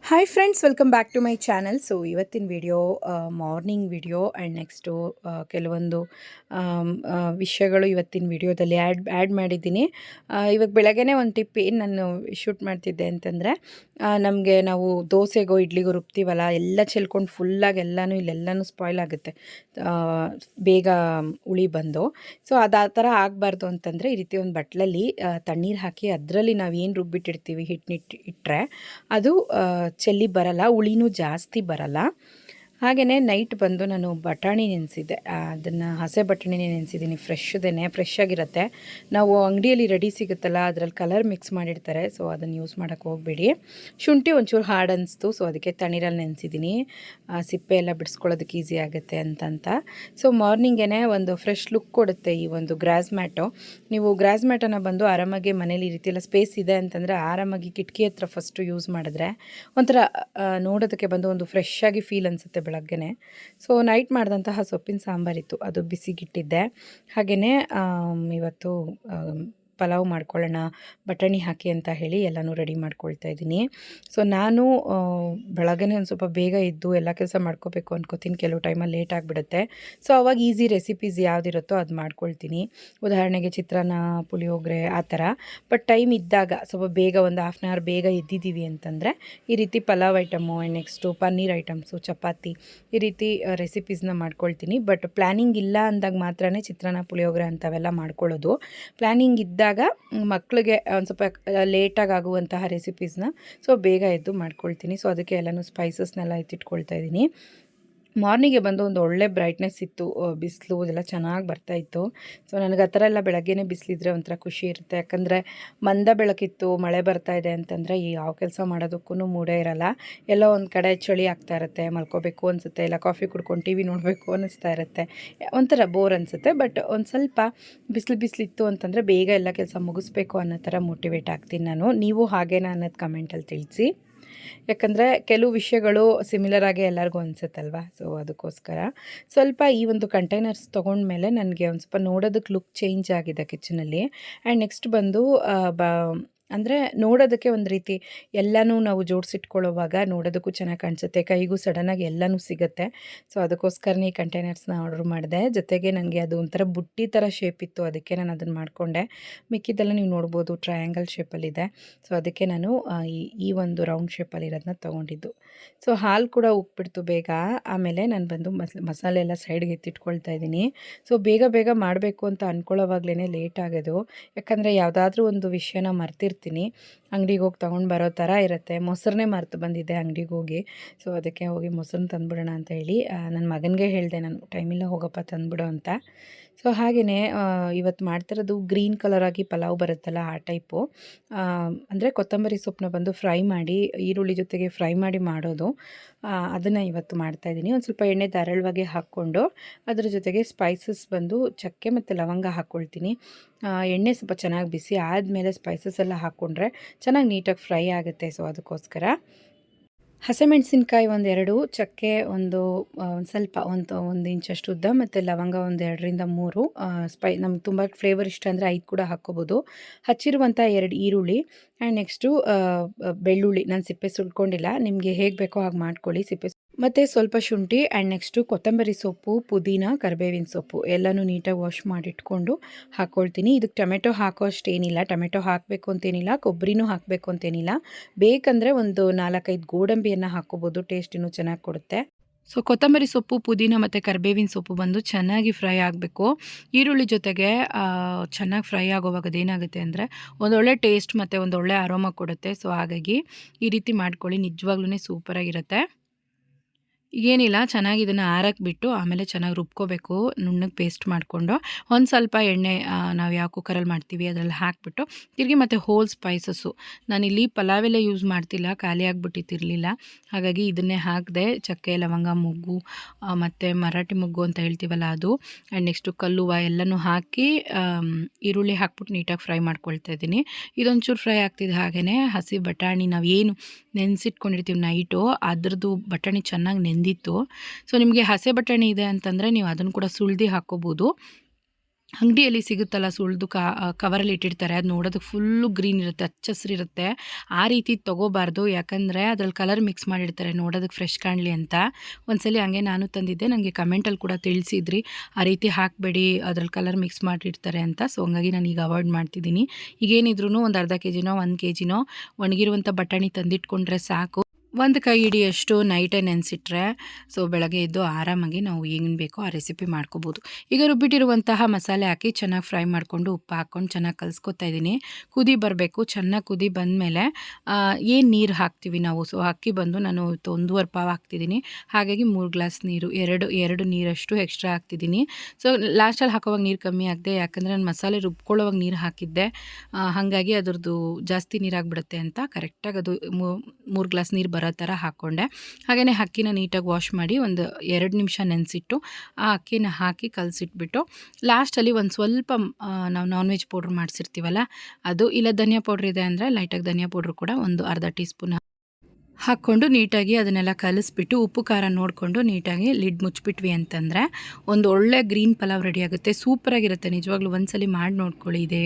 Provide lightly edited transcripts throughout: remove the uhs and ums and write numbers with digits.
Hi friends, welcome back to my channel. So ಇವತ್ತಿನ video morning video and next ಕೆಲವೊಂದು ವಿಷಯಗಳು ಇವತ್ತಿನ ವಿಡಿಯೋದಲ್ಲಿ ಆ್ಯಡ್ ಮಾಡಿದ್ದೀನಿ. ಇವಾಗ ಬೆಳಗ್ಗೆನೇ ಒಂದು ಟಿಪ್ ಏನು ನಾನು ಶೂಟ್ ಮಾಡ್ತಿದ್ದೆ ಅಂತಂದರೆ, ನಾವು ದೋಸೆಗೋ ಇಡ್ಲಿಗೋ ರುಬ್ತೀವಲ್ಲ, ಎಲ್ಲ ಚೆಲ್ಕೊಂಡು ಫುಲ್ಲಾಗಿ ಇಲ್ಲೆಲ್ಲನೂ ಸ್ಪಾಯ್ಲ್ ಆಗುತ್ತೆ, ಬೇಗ ಹುಳಿ ಬಂದು. ಸೊ ಅದು ಆ ಥರ ಆಗಬಾರ್ದು ಅಂತಂದರೆ ಈ ರೀತಿ ಒಂದು ಬಟ್ಲಲ್ಲಿ ತಣ್ಣೀರು ಹಾಕಿ ಅದರಲ್ಲಿ ನಾವು ಏನು ರುಬ್ಬಿಟ್ಟಿರ್ತೀವಿ ಇಟ್ಟರೆ ಅದು ಚೆಲ್ಲಿ ಬರಲ್ಲ, ಹುಳಿನೂ ಜಾಸ್ತಿ ಬರಲ್ಲ. ಹಾಗೆಯೇ ನೈಟ್ ಬಂದು ನಾನು ಬಟಾಣಿ ನೆನೆಸಿದ್ದೆ, ಅದನ್ನು ಹಸೆ ಬಟಾಣಿನೇ ನೆನೆಸಿದ್ದೀನಿ, ಫ್ರೆಶ್ ಆಗಿರುತ್ತೆ. ನಾವು ಅಂಗಡಿಯಲ್ಲಿ ರೆಡಿ ಸಿಗುತ್ತಲ್ಲ, ಅದರಲ್ಲಿ ಕಲರ್ ಮಿಕ್ಸ್ ಮಾಡಿರ್ತಾರೆ, ಸೊ ಅದನ್ನು ಯೂಸ್ ಮಾಡೋಕ್ಕೆ ಹೋಗಬೇಡಿ. ಶುಂಠಿ ಒಂಚೂರು ಹಾರ್ಡ್ ಅನಿಸ್ತು, ಸೊ ಅದಕ್ಕೆ ತಣ್ಣೀರಲ್ಲಿ ನೆನೆಸಿದ್ದೀನಿ, ಸಿಪ್ಪೆ ಎಲ್ಲ ಬಿಡಿಸ್ಕೊಳ್ಳೋದಕ್ಕೆ ಈಸಿ ಆಗುತ್ತೆ ಅಂತ. ಸೊ ಮಾರ್ನಿಂಗೇ ಒಂದು ಫ್ರೆಶ್ ಲುಕ್ ಕೊಡುತ್ತೆ ಈ ಒಂದು ಗ್ರಾಸ್ ಮ್ಯಾಟು. ನೀವು ಗ್ರಾಸ್ ಮ್ಯಾಟನ್ನು ಬಂದು ಆರಾಮಾಗಿ ಮನೇಲಿ ಈ ರೀತಿ ಎಲ್ಲ ಸ್ಪೇಸ್ ಇದೆ ಅಂತಂದರೆ ಆರಾಮಾಗಿ ಕಿಟಕಿ ಹತ್ರ ಫಸ್ಟು ಯೂಸ್ ಮಾಡಿದ್ರೆ ಒಂಥರ ನೋಡೋದಕ್ಕೆ ಬಂದು ಒಂದು ಫ್ರೆಶ್ ಆಗಿ ಫೀಲ್ ಅನಿಸುತ್ತೆ ಬೆಳಗ್ಗೆನೆ. ಸೊ ನೈಟ್ ಮಾಡಿದಂತಹ ಸೊಪ್ಪಿನ ಸಾಂಬಾರಿತ್ತು, ಅದು ಬಿಸಿಗಿಟ್ಟಿದ್ದೆ. ಹಾಗೆಯೇ ಇವತ್ತು ಪಲಾವ್ ಮಾಡ್ಕೊಳ್ಳೋಣ ಬಟಾಣಿ ಹಾಕಿ ಅಂತ ಹೇಳಿ ಎಲ್ಲನೂ ರೆಡಿ ಮಾಡ್ಕೊಳ್ತಾ ಇದ್ದೀನಿ. ಸೊ ನಾನು ಬೆಳಗ್ಗೆನೇ ಒಂದು ಸ್ವಲ್ಪ ಬೇಗ ಇದ್ದು ಎಲ್ಲ ಕೆಲಸ ಮಾಡ್ಕೋಬೇಕು ಅನ್ಕೋತೀನಿ, ಕೆಲವು ಟೈಮಲ್ಲಿ ಲೇಟ್ ಆಗಿಬಿಡುತ್ತೆ. ಸೊ ಅವಾಗ ಈಸಿ ರೆಸಿಪೀಸ್ ಯಾವುದಿರುತ್ತೋ ಅದು ಮಾಡ್ಕೊಳ್ತೀನಿ. ಉದಾಹರಣೆಗೆ ಚಿತ್ರಾನ್ನ, ಪುಳಿಯೋಗರೆ ಆ ಥರ. ಬಟ್ ಟೈಮ್ ಇದ್ದಾಗ ಸ್ವಲ್ಪ ಬೇಗ ಒಂದು ಹಾಫ್ ಆನ್ ಅವರ್ ಬೇಗ ಎದ್ದಿದ್ದೀವಿ ಅಂತಂದರೆ ಈ ರೀತಿ pulao item and next paneer items, chapati ಈ ರೀತಿ ರೆಸಿಪೀಸ್ನ ಮಾಡ್ಕೊಳ್ತೀನಿ. ಬಟ್ ಪ್ಲ್ಯಾನಿಂಗ್ ಇಲ್ಲ ಅಂದಾಗ ಮಾತ್ರ ಚಿತ್ರಾನ್ನ, ಪುಳಿಯೋಗರೆ ಅಂಥವೆಲ್ಲ ಮಾಡ್ಕೊಳ್ಳೋದು. ಪ್ಲ್ಯಾನಿಂಗ್ ಇದ್ದಾಗ ಮಕ್ಕಳಿಗೆ ಒಂದು ಸ್ವಲ್ಪ ಲೇಟಾಗಿ ಆಗುವಂತಹ ರೆಸಿಪೀಸ್ನ ಸೊ ಬೇಗ ಎದ್ದು ಮಾಡ್ಕೊಳ್ತೀನಿ. ಸೊ ಅದಕ್ಕೆ ಎಲ್ಲನೂ ಸ್ಪೈಸಸ್ನೆಲ್ಲ ಎತ್ತಿಟ್ಕೊಳ್ತಾ ಇದ್ದೀನಿ. ಮಾರ್ನಿಂಗೆ ಬಂದು ಒಂದು ಒಳ್ಳೆ ಬ್ರೈಟ್ನೆಸ್ ಇತ್ತು, ಬಿಸಿಲು ಇದೆಲ್ಲ ಚೆನ್ನಾಗಿ ಬರ್ತಾಯಿತ್ತು. ಸೊ ನನಗೆ ಆ ಥರ ಎಲ್ಲ ಬೆಳಗ್ಗೆನೇ ಬಿಸಿಲಿದ್ರೆ ಒಂಥರ ಖುಷಿ ಇರುತ್ತೆ. ಯಾಕಂದರೆ ಮಂದ ಬೆಳಕಿತ್ತು, ಮಳೆ ಬರ್ತಾ ಇದೆ ಅಂತಂದರೆ ಯಾವ ಕೆಲಸ ಮಾಡೋದಕ್ಕೂ ಮೂಡೇ ಇರಲ್ಲ. ಎಲ್ಲೋ ಒಂದು ಕಡೆ ಚಳಿ ಆಗ್ತಾ ಇರುತ್ತೆ, ಮಲ್ಕೋಬೇಕು ಅನಿಸುತ್ತೆ, ಇಲ್ಲ ಕಾಫಿ ಕುಡ್ಕೊಂಡು ಟಿ ವಿ ನೋಡಬೇಕು ಅನ್ನಿಸ್ತಾ ಇರುತ್ತೆ, ಒಂಥರ ಬೋರ್ ಅನಿಸುತ್ತೆ. ಬಟ್ ಒಂದು ಸ್ವಲ್ಪ ಬಿಸಿಲಿತ್ತು ಅಂತಂದರೆ ಬೇಗ ಎಲ್ಲ ಕೆಲಸ ಮುಗಿಸ್ಬೇಕು ಅನ್ನೋ ಥರ ಮೋಟಿವೇಟ್ ಆಗ್ತೀನಿ ನಾನು. ನೀವು ಹಾಗೇನಾ ಅನ್ನೋದು ಕಮೆಂಟಲ್ಲಿ ತಿಳಿಸಿ. ಯಾಕಂದರೆ ಕೆಲವು ವಿಷಯಗಳು ಸಿಮಿಲರ್ ಆಗಿ ಎಲ್ಲರಿಗೂ ಅನಿಸುತ್ತಲ್ವ. ಸೊ ಅದಕ್ಕೋಸ್ಕರ ಸ್ವಲ್ಪ ಈ ಒಂದು ಕಂಟೈನರ್ಸ್ ತೊಗೊಂಡ್ಮೇಲೆ ನನಗೆ ಒಂದು ಸ್ವಲ್ಪ ನೋಡೋದಕ್ಕೆ ಲುಕ್ ಚೇಂಜ್ ಆಗಿದೆ ಕಿಚನಲ್ಲಿ. ಆ್ಯಂಡ್ ನೆಕ್ಸ್ಟ್ ಬಂದು ಅಂದರೆ ನೋಡೋದಕ್ಕೆ ಒಂದು ರೀತಿ ಎಲ್ಲನೂ ನಾವು ಜೋಡಿಸಿಟ್ಕೊಳ್ಳೋವಾಗ ನೋಡೋದಕ್ಕೂ ಚೆನ್ನಾಗಿ ಕಾಣಿಸುತ್ತೆ, ಕೈಗೂ ಸಡನ್ನಾಗಿ ಎಲ್ಲನೂ ಸಿಗುತ್ತೆ. ಸೊ ಅದಕ್ಕೋಸ್ಕರನೇ ಈ ಕಂಟೈನರ್ಸ್ನ ಆರ್ಡ್ರ್ ಮಾಡಿದೆ. ಜೊತೆಗೆ ನನಗೆ ಅದು ಒಂಥರ ಬುಟ್ಟಿ ಥರ ಶೇಪ್ ಇತ್ತು, ಅದಕ್ಕೆ ನಾನು ಅದನ್ನು ಮಾಡಿಕೊಂಡೆ. ಮಿಕ್ಕಿದ್ದೆಲ್ಲ ನೀವು ನೋಡ್ಬೋದು ಟ್ರಯಾಂಗಲ್ ಶೇಪಲ್ಲಿದೆ. ಸೊ ಅದಕ್ಕೆ ನಾನು ಈ ಒಂದು ರೌಂಡ್ ಶೇಪಲ್ಲಿರೋದನ್ನ ತೊಗೊಂಡಿದ್ದು. ಸೊ ಹಾಲು ಕೂಡ ಉಪ್ಪಿಡ್ತು ಬೇಗ. ಆಮೇಲೆ ನಾನು ಬಂದು ಮಸಾಲೆ ಎಲ್ಲ ಸೈಡ್ಗೆ ಎತ್ತಿಟ್ಕೊಳ್ತಾ ಇದ್ದೀನಿ. ಸೊ ಬೇಗ ಮಾಡಬೇಕು ಅಂತ ಅಂದ್ಕೊಳ್ಳೋವಾಗಲೇ ಲೇಟ್ ಆಗೋದು. ಯಾಕಂದರೆ ಯಾವುದಾದ್ರೂ ಒಂದು ವಿಷಯನ ಮರ್ತಿರ್ತೀನಿ, ಅಂಗಡಿಗೆ ಹೋಗಿ ತೊಗೊಂಡು ಬರೋ ಥರ ಇರುತ್ತೆ. ಮೊಸರನ್ನೇ ಮರೆತು ಬಂದಿದ್ದೆ ಅಂಗಡಿಗೆ ಹೋಗಿ. ಸೊ ಅದಕ್ಕೆ ಹೋಗಿ ಮೊಸರನ್ನ ತಂದುಬಿಡೋಣ ಅಂತ ಹೇಳಿ ನನ್ನ ಮಗನಿಗೆ ಹೇಳಿದೆ, ನಾನು ಟೈಮಿಲ್ಲ ಹೋಗಪ್ಪ ತಂದುಬಿಡು ಅಂತ. ಸೊ ಹಾಗೆಯೇ ಇವತ್ತು ಮಾಡ್ತಿರೋದು ಗ್ರೀನ್ ಕಲರ್ ಆಗಿ ಪಲಾವ್ ಬರುತ್ತಲ್ಲ ಆ ಟೈಪು. ಅಂದರೆ ಕೊತ್ತಂಬರಿ ಸೊಪ್ಪನ್ನ ಬಂದು ಫ್ರೈ ಮಾಡಿ, ಈರುಳ್ಳಿ ಜೊತೆಗೆ ಫ್ರೈ ಮಾಡಿ ಮಾಡೋದು, ಅದನ್ನು ಇವತ್ತು ಮಾಡ್ತಾಯಿದ್ದೀನಿ. ಒಂದು ಸ್ವಲ್ಪ ಎಣ್ಣೆ ಧಾರಾಳವಾಗಿ ಹಾಕ್ಕೊಂಡು ಅದ್ರ ಜೊತೆಗೆ ಸ್ಪೈಸಸ್ ಬಂದು ಚಕ್ಕೆ ಮತ್ತು ಲವಂಗ ಹಾಕ್ಕೊಳ್ತೀನಿ. ಎಣ್ಣೆ ಸ್ವಲ್ಪ ಚೆನ್ನಾಗಿ ಬಿಸಿ ಆದಮೇಲೆ ಸ್ಪೈಸಸ್ ಎಲ್ಲ ಹಾಕ್ಕೊಂಡ್ರೆ ಚೆನ್ನಾಗಿ ನೀಟಾಗಿ ಫ್ರೈ ಆಗುತ್ತೆ. ಸೊ ಅದಕ್ಕೋಸ್ಕರ ಹಸಿಮೆಣಸಿನ್ಕಾಯಿ ಒಂದೆರಡು, ಚಕ್ಕೆ ಒಂದು ಸ್ವಲ್ಪ ಒಂದು ಇಂಚಷ್ಟು ಉದ್ದ, ಮತ್ತು ಲವಂಗ ಒಂದು 2ರಿಂದ 3, ನಮ್ಗೆ ತುಂಬ ಫ್ಲೇವರ್ ಇಷ್ಟ ಅಂದರೆ 5 ಕೂಡ ಹಾಕ್ಕೋಬೋದು. ಹಚ್ಚಿರುವಂಥ 2 ಈರುಳ್ಳಿ ಆ್ಯಂಡ್ ನೆಕ್ಸ್ಟು ಬೆಳ್ಳುಳ್ಳಿ, ನಾನು ಸಿಪ್ಪೆ ಸುಲ್ಕೊಂಡಿಲ್ಲ, ನಿಮಗೆ ಹೇಗೆ ಬೇಕೋ ಹಾಗೆ ಮಾಡ್ಕೊಳ್ಳಿ ಸಿಪ್ಪೆ. ಮತ್ತು ಸ್ವಲ್ಪ ಶುಂಠಿ ಆ್ಯಂಡ್ ನೆಕ್ಸ್ಟು ಕೊತ್ತಂಬರಿ ಸೊಪ್ಪು, ಪುದೀನ, ಕರಿಬೇವಿನ ಸೊಪ್ಪು ಎಲ್ಲನೂ ನೀಟಾಗಿ ವಾಶ್ ಮಾಡಿಟ್ಕೊಂಡು ಹಾಕ್ಕೊಳ್ತೀನಿ. ಇದಕ್ಕೆ ಟೊಮೆಟೊ ಹಾಕೋ ಅಷ್ಟೇನಿಲ್ಲ, ಟೊಮೆಟೊ ಹಾಕಬೇಕು ಅಂತೇನಿಲ್ಲ, ಕೊಬ್ಬರಿನೂ ಹಾಕಬೇಕು ಅಂತೇನಿಲ್ಲ. ಬೇಕಂದರೆ ಒಂದು 4-5 ಗೋಡಂಬಿಯನ್ನು ಹಾಕ್ಕೋಬೋದು, ಟೇಸ್ಟ್ ಇನ್ನೂ ಚೆನ್ನಾಗಿ ಕೊಡುತ್ತೆ. ಸೊ ಕೊತ್ತಂಬರಿ ಸೊಪ್ಪು, ಪುದೀನ ಮತ್ತು ಕರಿಬೇವಿನ ಸೊಪ್ಪು ಬಂದು ಚೆನ್ನಾಗಿ ಫ್ರೈ ಆಗಬೇಕು. ಈರುಳ್ಳಿ ಜೊತೆಗೆ ಚೆನ್ನಾಗಿ ಫ್ರೈ ಆಗೋವಾಗ ಅದೇನಾಗುತ್ತೆ ಅಂದರೆ ಒಂದೊಳ್ಳೆ ಟೇಸ್ಟ್ ಮತ್ತು ಒಂದೊಳ್ಳೆ ಅರೋಮಾ ಕೊಡುತ್ತೆ. ಸೊ ಹಾಗಾಗಿ ಈ ರೀತಿ ಮಾಡ್ಕೊಳ್ಳಿ, ನಿಜವಾಗ್ಲೂ ಸೂಪರಾಗಿರುತ್ತೆ. ಈಗೇನಿಲ್ಲ, ಚೆನ್ನಾಗಿ ಇದನ್ನು ಆರಕ್ಕೆ ಬಿಟ್ಟು ಆಮೇಲೆ ಚೆನ್ನಾಗಿ ರುಬ್ಕೋಬೇಕು, ನುಣ್ಣಗೆ ಪೇಸ್ಟ್ ಮಾಡಿಕೊಂಡು. ಒಂದು ಸ್ವಲ್ಪ ಎಣ್ಣೆ ನಾವು ಯಾವ ಕುಕ್ಕರಲ್ಲಿ ಮಾಡ್ತೀವಿ ಅದರಲ್ಲಿ ಹಾಕಿಬಿಟ್ಟು ತಿರುಗಿ, ಮತ್ತು ಹೋಲ್ ಸ್ಪೈಸಸ್ಸು ನಾನಿಲ್ಲಿ ಪಲಾವೆಲ್ಲ ಯೂಸ್ ಮಾಡ್ತಿಲ್ಲ, ಖಾಲಿ ಆಗಿಬಿಟ್ಟಿತ್ತಿರಲಿಲ್ಲ, ಹಾಗಾಗಿ ಇದನ್ನೇ ಹಾಕಿದೆ. ಚಕ್ಕೆ, ಲವಂಗ, ಮೊಗ್ಗು ಮತ್ತು ಮರಾಠಿ ಮೊಗ್ಗು ಅಂತ ಹೇಳ್ತೀವಲ್ಲ ಅದು, ಆ್ಯಂಡ್ ನೆಕ್ಸ್ಟು ಕಲ್ಲುವ ಎಲ್ಲನೂ ಹಾಕಿ ಈರುಳ್ಳಿ ಹಾಕ್ಬಿಟ್ಟು ನೀಟಾಗಿ ಫ್ರೈ ಮಾಡ್ಕೊಳ್ತಾ ಇದ್ದೀನಿ. ಇದೊಂಚೂರು ಫ್ರೈ ಆಗ್ತಿದೆ. ಹಾಗೆಯೇ ಹಸಿ ಬಟಾಣಿ ನಾವು ಏನು ನೆನೆಸಿಟ್ಕೊಂಡಿರ್ತೀವಿ ನೈಟು, ಅದ್ರದ್ದು ಬಟಾಣಿ ಚೆನ್ನಾಗಿ ನೆಂದಿತ್ತು. ಸೊ ನಿಮಗೆ ಹಸೆ ಬಟಾಣಿ ಇದೆ ಅಂತಂದರೆ ನೀವು ಅದನ್ನು ಕೂಡ ಸುಳ್ದು ಹಾಕ್ಕೋಬೋದು. ಅಂಗಡಿಯಲ್ಲಿ ಸಿಗುತ್ತಲ್ಲ ಸುಳ್ದು ಕವರಲ್ಲಿ ಇಟ್ಟಿರ್ತಾರೆ, ಅದು ನೋಡೋದಕ್ಕೆ ಫುಲ್ಲು ಗ್ರೀನ್ ಇರುತ್ತೆ, ಹಚ್ಚ ಹಸಿರಿರುತ್ತೆ. ಆ ರೀತಿ ತೊಗೋಬಾರ್ದು, ಯಾಕಂದರೆ ಅದ್ರಲ್ಲಿ ಕಲರ್ ಮಿಕ್ಸ್ ಮಾಡಿರ್ತಾರೆ ನೋಡೋದಕ್ಕೆ ಫ್ರೆಶ್ ಕಾಣಲಿ ಅಂತ. ಒಂದ್ಸಲಿ ಹಂಗೆ ನಾನು ತಂದಿದ್ದೆ, ನನಗೆ ಕಮೆಂಟಲ್ಲಿ ಕೂಡ ತಿಳಿಸಿದ್ರಿ ಆ ರೀತಿ ಹಾಕಬೇಡಿ, ಅದ್ರಲ್ಲಿ ಕಲರ್ ಮಿಕ್ಸ್ ಮಾಡಿರ್ತಾರೆ ಅಂತ. ಸೊ ಹಂಗಾಗಿ ನಾನು ಈಗ ಅವಾಯ್ಡ್ ಮಾಡ್ತಿದ್ದೀನಿ. ಈಗೇನಿದ್ರೂ ಒಂದು ಅರ್ಧ ಕೆ ಜಿನೋ 1 ಕೆ ಜಿನೋ ಒಣಗಿರುವಂಥ ಬಟಾಣಿ ತಂದಿಟ್ಕೊಂಡ್ರೆ ಸಾಕು. ಒಂದು ಕೈ ಹಿಡಿಯಷ್ಟು ನೈಟೇ ನೆನೆಸಿಟ್ರೆ ಸೊ ಬೆಳಗ್ಗೆ ಎದ್ದು ಆರಾಮಾಗಿ ನಾವು ಏನು ಬೇಕೋ ಆ ರೆಸಿಪಿ ಮಾಡ್ಕೋಬೋದು. ಈಗ ರುಬ್ಬಿಟ್ಟಿರುವಂತಹ ಮಸಾಲೆ ಹಾಕಿ ಚೆನ್ನಾಗಿ ಫ್ರೈ ಮಾಡಿಕೊಂಡು ಉಪ್ಪು ಹಾಕ್ಕೊಂಡು ಚೆನ್ನಾಗಿ ಕಲಿಸ್ಕೊತಾ ಇದ್ದೀನಿ. ಕುದಿ ಬರಬೇಕು, ಚೆನ್ನಾಗಿ ಕುದಿ ಬಂದಮೇಲೆ ಏನು ನೀರು ಹಾಕ್ತೀವಿ ನಾವು, ಸೊ ಅಕ್ಕಿ ಬಂದು ನಾನು 1.5 ಪಾವ್ ಹಾಕ್ತಿದ್ದೀನಿ. ಹಾಗಾಗಿ 3 ಗ್ಲಾಸ್ ನೀರು, ಎರಡು ನೀರಷ್ಟು ಎಕ್ಸ್ಟ್ರಾ ಹಾಕ್ತಿದ್ದೀನಿ. ಸೊ ಲಾಸ್ಟಲ್ಲಿ ಹಾಕೋವಾಗ ನೀರು ಕಮ್ಮಿ ಆಗಿದೆ, ಯಾಕಂದರೆ ನಾನು ಮಸಾಲೆ ರುಬ್ಕೊಳ್ಳೋವಾಗ ನೀರು ಹಾಕಿದ್ದೆ, ಹಾಗಾಗಿ ಅದ್ರದ್ದು ಜಾಸ್ತಿ ನೀರಾಗಿಬಿಡುತ್ತೆ ಅಂತ ಕರೆಕ್ಟಾಗಿ ಅದು 3 ಗ್ಲಾಸ್ ನೀರು ಬರೋ ಥರ ಹಾಕ್ಕೊಂಡೆ. ಹಾಗೆಯೇ ಅಕ್ಕಿನ ನೀಟಾಗಿ ವಾಶ್ ಮಾಡಿ ಒಂದು 2 ನಿಮಿಷ ನೆನೆಸಿಟ್ಟು ಆ ಅಕ್ಕಿನ ಹಾಕಿ ಕಲಸಿಟ್ಬಿಟ್ಟು ಲಾಸ್ಟಲ್ಲಿ ಒಂದು ಸ್ವಲ್ಪ ನಾವು ನಾನ್ ವೆಜ್ ಪೌಡ್ರ್ ಮಾಡಿಸಿರ್ತೀವಲ್ಲ ಅದು, ಇಲ್ಲ ಧನಿಯಾ ಪೌಡ್ರ್ ಇದೆ ಅಂದರೆ ಲೈಟಾಗಿ ಧನಿಯಾ ಪೌಡ್ರ್ ಕೂಡ ಒಂದು ಅರ್ಧ ಟೀ ಸ್ಪೂನ್ ಹಾಕ್ಕೊಂಡು ನೀಟಾಗಿ ಅದನ್ನೆಲ್ಲ ಕಲಿಸ್ಬಿಟ್ಟು ಉಪ್ಪು ಖಾರ ನೋಡಿಕೊಂಡು ನೀಟಾಗಿ ಲಿಡ್ ಮುಚ್ಚಿಬಿಟ್ವಿ ಅಂತಂದರೆ ಒಂದು ಒಳ್ಳೆ ಗ್ರೀನ್ ಪಲಾವ್ ರೆಡಿ ಆಗುತ್ತೆ. ಸೂಪರಾಗಿರುತ್ತೆ ನಿಜವಾಗ್ಲೂ, ಒಂದ್ಸಲಿ ಮಾಡಿ ನೋಡ್ಕೊಳ್ಳಿ. ಇದೇ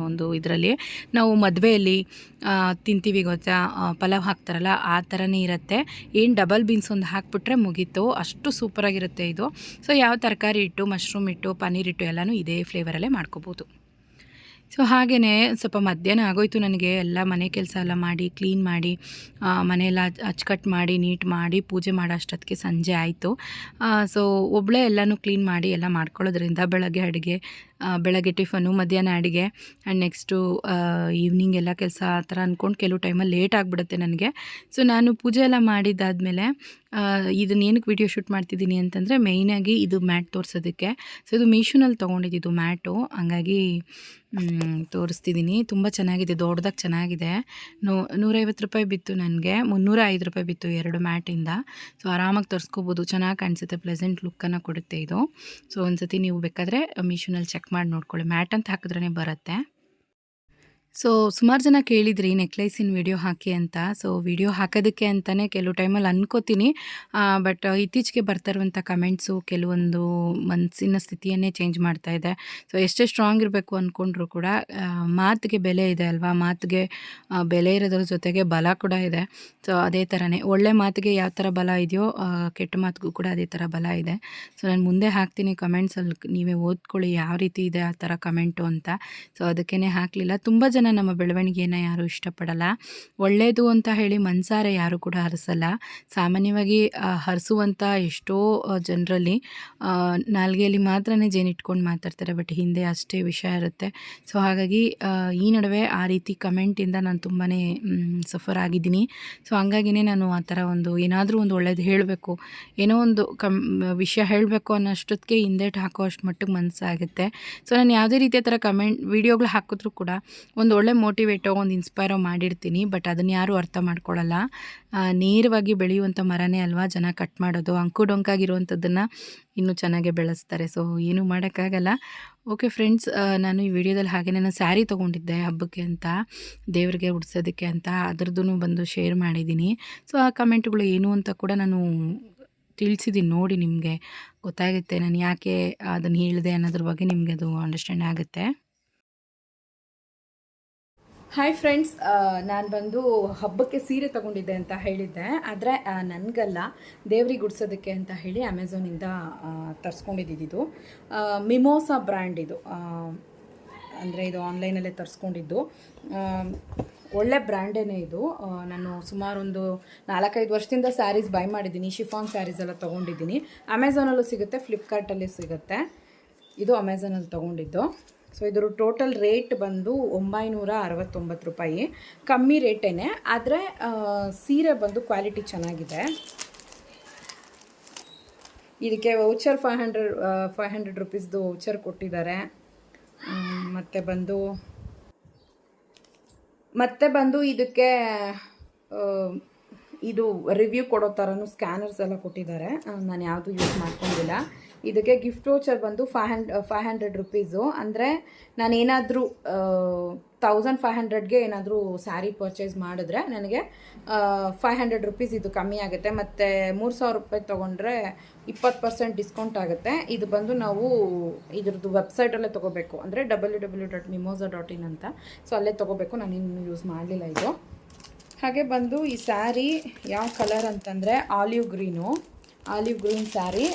ಒಂದು ಇದರಲ್ಲಿ ನಾವು ಮದುವೆಯಲ್ಲಿ ತಿಂತೀವಿ ಗೊತ್ತಾ, ಪಲಾವ್ ಹಾಕ್ತಾರಲ್ಲ ಆ ಥರನೇ ಇರುತ್ತೆ. ಏನು ಡಬಲ್ ಬೀನ್ಸ್ ಒಂದು ಹಾಕ್ಬಿಟ್ರೆ ಮುಗೀತು, ಅಷ್ಟು ಸೂಪರಾಗಿರುತ್ತೆ ಇದು. ಸೊ ಯಾವ ತರಕಾರಿ ಇಟ್ಟು, ಮಶ್ರೂಮ್ ಇಟ್ಟು, ಪನ್ನೀರ್ ಇಟ್ಟು ಎಲ್ಲನೂ ಇದೇ ಫ್ಲೇವರಲ್ಲೇ ಮಾಡ್ಕೋಬೋದು. ಸೊ ಹಾಗೆಯೇ ಸ್ವಲ್ಪ ಮಧ್ಯಾಹ್ನ ಆಗೋಯ್ತು ನನಗೆ, ಎಲ್ಲ ಮನೆ ಕೆಲಸ ಎಲ್ಲ ಮಾಡಿ ಕ್ಲೀನ್ ಮಾಡಿ ಮನೆಯೆಲ್ಲ ಅಚ್ಚುಕಟ್ಟು ಮಾಡಿ ನೀಟ್ ಮಾಡಿ ಪೂಜೆ ಮಾಡೋ ಅಷ್ಟೊತ್ತಿಗೆ ಸಂಜೆ ಆಯಿತು. ಸೊ ಒಬ್ಬಳೇ ಎಲ್ಲನೂ ಕ್ಲೀನ್ ಮಾಡಿ ಎಲ್ಲ ಮಾಡ್ಕೊಳ್ಳೋದ್ರಿಂದ ಬೆಳಗ್ಗೆ ಅಡುಗೆ, ಬೆಳಗ್ಗೆ ಟಿಫನು, ಮಧ್ಯಾಹ್ನ ಅಡುಗೆ ಆ್ಯಂಡ್ ನೆಕ್ಸ್ಟು ಈವ್ನಿಂಗ್ ಎಲ್ಲ ಕೆಲಸ ಆ ಥರ ಅಂದ್ಕೊಂಡು ಕೆಲವು ಟೈಮಲ್ಲಿ ಲೇಟ್ ಆಗಿಬಿಡುತ್ತೆ ನನಗೆ. ಸೊ ನಾನು ಪೂಜೆ ಎಲ್ಲ ಮಾಡಿದ್ದಾದಮೇಲೆ ಇದನ್ನ ಏನಕ್ಕೆ ವೀಡಿಯೋ ಶೂಟ್ ಮಾಡ್ತಿದ್ದೀನಿ ಅಂತಂದರೆ ಮೇಯ್ನಾಗಿ ಇದು ಮ್ಯಾಟ್ ತೋರಿಸೋದಕ್ಕೆ. ಸೊ ಇದು ಮೀಶೋನಲ್ಲಿ ತೊಗೊಂಡಿದ್ದು ಮ್ಯಾಟು, ಹಂಗಾಗಿ ತೋರಿಸ್ತಿದ್ದೀನಿ. ತುಂಬ ಚೆನ್ನಾಗಿದೆ, ದೊಡ್ಡದಾಗಿ ಚೆನ್ನಾಗಿದೆ. 150 ರೂಪಾಯಿ ಬಿತ್ತು ನನಗೆ, 305 ರೂಪಾಯಿ ಬಿತ್ತು 2 ಮ್ಯಾಟಿಂದ. ಸೊ ಆರಾಮಾಗಿ ತರಿಸ್ಕೋಬೋದು, ಚೆನ್ನಾಗಿ ಕಾಣಿಸುತ್ತೆ, ಪ್ಲೆಸೆಂಟ್ ಲುಕ್ಕನ್ನು ಕೊಡುತ್ತೆ ಇದು. ಸೊ ಒಂದ್ಸತಿ ನೀವು ಬೇಕಾದರೆ ಮೀಶೋನಲ್ಲಿ ಚೆಕ್ ಮಾಡಿ ನೋಡ್ಕೊಳ್ಳಿ, ಮ್ಯಾಟ್ ಅಂತ ಹಾಕಿದ್ರೇ ಬರುತ್ತೆ. ಸೊ ಸುಮಾರು ಜನ ಕೇಳಿದ್ರಿ ನೆಕ್ಲೇಸಿನ ವಿಡಿಯೋ ಹಾಕಿ ಅಂತ. ಸೊ ವಿಡಿಯೋ ಹಾಕೋದಕ್ಕೆ ಅಂತಲೇ ಕೆಲವು ಟೈಮಲ್ಲಿ ಅನ್ಕೋತೀನಿ, ಬಟ್ ಇತ್ತೀಚೆಗೆ ಬರ್ತಾ ಇರುವಂಥ ಕಮೆಂಟ್ಸು ಕೆಲವೊಂದು ಮನಸ್ಸಿನ ಸ್ಥಿತಿಯನ್ನೇ ಚೇಂಜ್ ಮಾಡ್ತಾ ಇದೆ. ಸೊ ಎಷ್ಟೇ ಸ್ಟ್ರಾಂಗ್ ಇರಬೇಕು ಅಂದ್ಕೊಂಡ್ರು ಕೂಡ ಮಾತಿಗೆ ಬೆಲೆ ಇದೆ ಅಲ್ವಾ, ಮಾತಿಗೆ ಬೆಲೆ ಇರೋದ್ರ ಜೊತೆಗೆ ಬಲ ಕೂಡ ಇದೆ. ಸೊ ಅದೇ ಥರನೇ ಒಳ್ಳೆ ಮಾತಿಗೆ ಯಾವ ಥರ ಬಲ ಇದೆಯೋ ಕೆಟ್ಟ ಮಾತಿಗೂ ಕೂಡ ಅದೇ ಥರ ಬಲ ಇದೆ. ಸೊ ನಾನು ಮುಂದೆ ಹಾಕ್ತೀನಿ ಕಮೆಂಟ್ಸಲ್ಲಿ, ನೀವೇ ಓದ್ಕೊಳ್ಳಿ ಯಾವ ರೀತಿ ಇದೆ ಆ ಥರ ಕಮೆಂಟು ಅಂತ. ಸೊ ಅದಕ್ಕೇ ಹಾಕಲಿಲ್ಲ. ತುಂಬ ಜನ ನಮ್ಮ ಬೆಳವಣಿಗೆಯನ್ನು ಯಾರೂ ಇಷ್ಟಪಡಲ್ಲ, ಒಳ್ಳೆಯದು ಅಂತ ಹೇಳಿ ಮನಸಾರೆ ಯಾರು ಕೂಡ ಹರಿಸಲ್ಲ. ಸಾಮಾನ್ಯವಾಗಿ ಹರಿಸುವಂಥ ಎಷ್ಟೋ ಜನರಲ್ಲಿ ನಾಲ್ಗೆಯಲ್ಲಿ ಮಾತ್ರನೇ ಜೇನಿಟ್ಕೊಂಡು ಮಾತಾಡ್ತಾರೆ, ಬಟ್ ಹಿಂದೆ ಅಷ್ಟೇ ವಿಷಯ ಇರುತ್ತೆ. ಸೊ ಹಾಗಾಗಿ ಈ ನಡುವೆ ಆ ರೀತಿ ಕಮೆಂಟಿಂದ ನಾನು ತುಂಬಾ ಸಫರ್ ಆಗಿದ್ದೀನಿ. ಸೊ ಹಂಗಾಗಿನೇ ನಾನು ಆ ಥರ ಒಂದು ಏನಾದರೂ ಒಂದು ಒಳ್ಳೇದು ಹೇಳಬೇಕು, ಏನೋ ಒಂದು ವಿಷಯ ಹೇಳಬೇಕು ಅನ್ನೋಷ್ಟೊತ್ತಿಗೆ ಹಿಂದೇಟು ಹಾಕೋ ಅಷ್ಟು ಮಟ್ಟಿಗೆ ಮನಸ್ಸಾಗುತ್ತೆ. ಸೊ ನಾನು ಯಾವುದೇ ರೀತಿಯ ಥರ ವೀಡಿಯೋಗಳು ಹಾಕಿದ್ರೂ ಕೂಡ ಒಂದು ಒಳ್ಳೆ ಮೋಟಿವೇಟೋ ಒಂದು ಇನ್ಸ್ಪೈರೋ ಮಾಡಿರ್ತೀನಿ, ಬಟ್ ಅದನ್ನು ಯಾರೂ ಅರ್ಥ ಮಾಡ್ಕೊಳ್ಳಲ್ಲ. ನೇರವಾಗಿ ಬೆಳೆಯುವಂಥ ಮರನೇ ಅಲ್ವಾ ಜನ ಕಟ್ ಮಾಡೋದು, ಅಂಕು ಡೊಂಕಾಗಿರುವಂಥದ್ದನ್ನು ಇನ್ನೂ ಚೆನ್ನಾಗೇ ಬೆಳೆಸ್ತಾರೆ. ಸೊ ಏನೂ ಮಾಡೋಕ್ಕಾಗಲ್ಲ. ಓಕೆ ಫ್ರೆಂಡ್ಸ್, ನಾನು ಈ ವಿಡಿಯೋದಲ್ಲಿ ಹಾಗೆ ನಾನು ಸ್ಯಾರಿ ತೊಗೊಂಡಿದ್ದೆ ಹಬ್ಬಕ್ಕೆ ಅಂತ, ದೇವರಿಗೆ ಉಡ್ಸೋದಕ್ಕೆ ಅಂತ, ಅದರದ್ದು ಬಂದು ಶೇರ್ ಮಾಡಿದ್ದೀನಿ. ಸೊ ಆ ಕಮೆಂಟ್ಗಳು ಏನು ಅಂತ ಕೂಡ ನಾನು ತಿಳಿಸಿದ್ದೀನಿ, ನೋಡಿ ನಿಮಗೆ ಗೊತ್ತಾಗುತ್ತೆ ನಾನು ಯಾಕೆ ಅದನ್ನು ಹೇಳಿದೆ ಅನ್ನೋದ್ರ ಬಗ್ಗೆ ನಿಮಗೆ ಅದು ಅಂಡರ್ಸ್ಟ್ಯಾಂಡ್ ಆಗುತ್ತೆ. ಹಾಯ್ ಫ್ರೆಂಡ್ಸ್, ನಾನು ಬಂದು ಹಬ್ಬಕ್ಕೆ ಸೀರೆ ತೊಗೊಂಡಿದ್ದೆ ಅಂತ ಹೇಳಿದ್ದೆ, ಆದರೆ ನನಗಲ್ಲ, ದೇವ್ರಿಗೆ ಉಡ್ಸೋದಕ್ಕೆ ಅಂತ ಹೇಳಿ ಅಮೆಝಾನಿಂದ ತರಿಸ್ಕೊಂಡಿದ್ದು. ಮಿಮೋಸಾ ಬ್ರ್ಯಾಂಡ್ ಇದು, ಅಂದರೆ ಇದು ಆನ್ಲೈನಲ್ಲೇ ತರಿಸ್ಕೊಂಡಿದ್ದು. ಒಳ್ಳೆ ಬ್ರ್ಯಾಂಡೇನೇ ಇದು. ನಾನು ಸುಮಾರು ಒಂದು 4-5 ವರ್ಷದಿಂದ ಸ್ಯಾರೀಸ್ ಬೈ ಮಾಡಿದ್ದೀನಿ, ಶಿಫಾನ್ ಸ್ಯಾರೀಸ್ ಎಲ್ಲ ತೊಗೊಂಡಿದ್ದೀನಿ. ಅಮೆಝಾನಲ್ಲೂ ಸಿಗುತ್ತೆ, ಫ್ಲಿಪ್ಕಾರ್ಟಲ್ಲಿ ಸಿಗುತ್ತೆ. ಇದು ಅಮೆಝಾನಲ್ಲಿ ತೊಗೊಂಡಿದ್ದು. ಸೊ ಇದ್ರ ಟೋಟಲ್ ರೇಟ್ ಬಂದು 969 ರೂಪಾಯಿ, ಕಮ್ಮಿ ರೇಟೇನೆ, ಆದರೆ ಸೀರೆ ಬಂದು ಕ್ವಾಲಿಟಿ ಚೆನ್ನಾಗಿದೆ. ಇದಕ್ಕೆ ವೌಚರ್ 500 ರುಪೀಸ್ದು ವೌಚರ್ ಕೊಟ್ಟಿದ್ದಾರೆ. ಮತ್ತೆ ಬಂದು ಇದಕ್ಕೆ ಇದು ರಿವ್ಯೂ ಕೊಡೋ ಥರನೂ ಸ್ಕ್ಯಾನರ್ಸ್ ಎಲ್ಲ ಕೊಟ್ಟಿದ್ದಾರೆ. ನಾನು ಯಾವುದು ಯೂಸ್ ಮಾಡ್ಕೊಂಡಿಲ್ಲ. ಇದಕ್ಕೆ ಗಿಫ್ಟ್ ವೋಚರ್ ಬಂದು 500 ರುಪೀಸು. ಅಂದರೆ ನಾನೇನಾದರೂ 1500ಗೆ ಏನಾದರೂ ಸ್ಯಾರಿ ಪರ್ಚೇಸ್ ಮಾಡಿದ್ರೆ ನನಗೆ 500 ರುಪೀಸ್ ಇದು ಕಮ್ಮಿ ಆಗುತ್ತೆ. ಮತ್ತು 3000 ರೂಪಾಯಿ ತೊಗೊಂಡ್ರೆ 20% ಡಿಸ್ಕೌಂಟ್ ಆಗುತ್ತೆ. ಇದು ಬಂದು ನಾವು ಇದ್ರದ್ದು ವೆಬ್ಸೈಟಲ್ಲೇ ತೊಗೋಬೇಕು, ಅಂದರೆ www.mimosa.in ಅಂತ. ಸೊ ಅಲ್ಲೇ ತೊಗೋಬೇಕು. ನಾನು ಇನ್ನೂ ಯೂಸ್ ಮಾಡಲಿಲ್ಲ ಇದು. ಹಾಗೆ ಬಂದು ಈ ಸ್ಯಾರಿ ಯಾವ ಕಲರ್ ಅಂತಂದರೆ ಆಲಿವ್ ಗ್ರೀನ್ ಸ್ಯಾರಿ,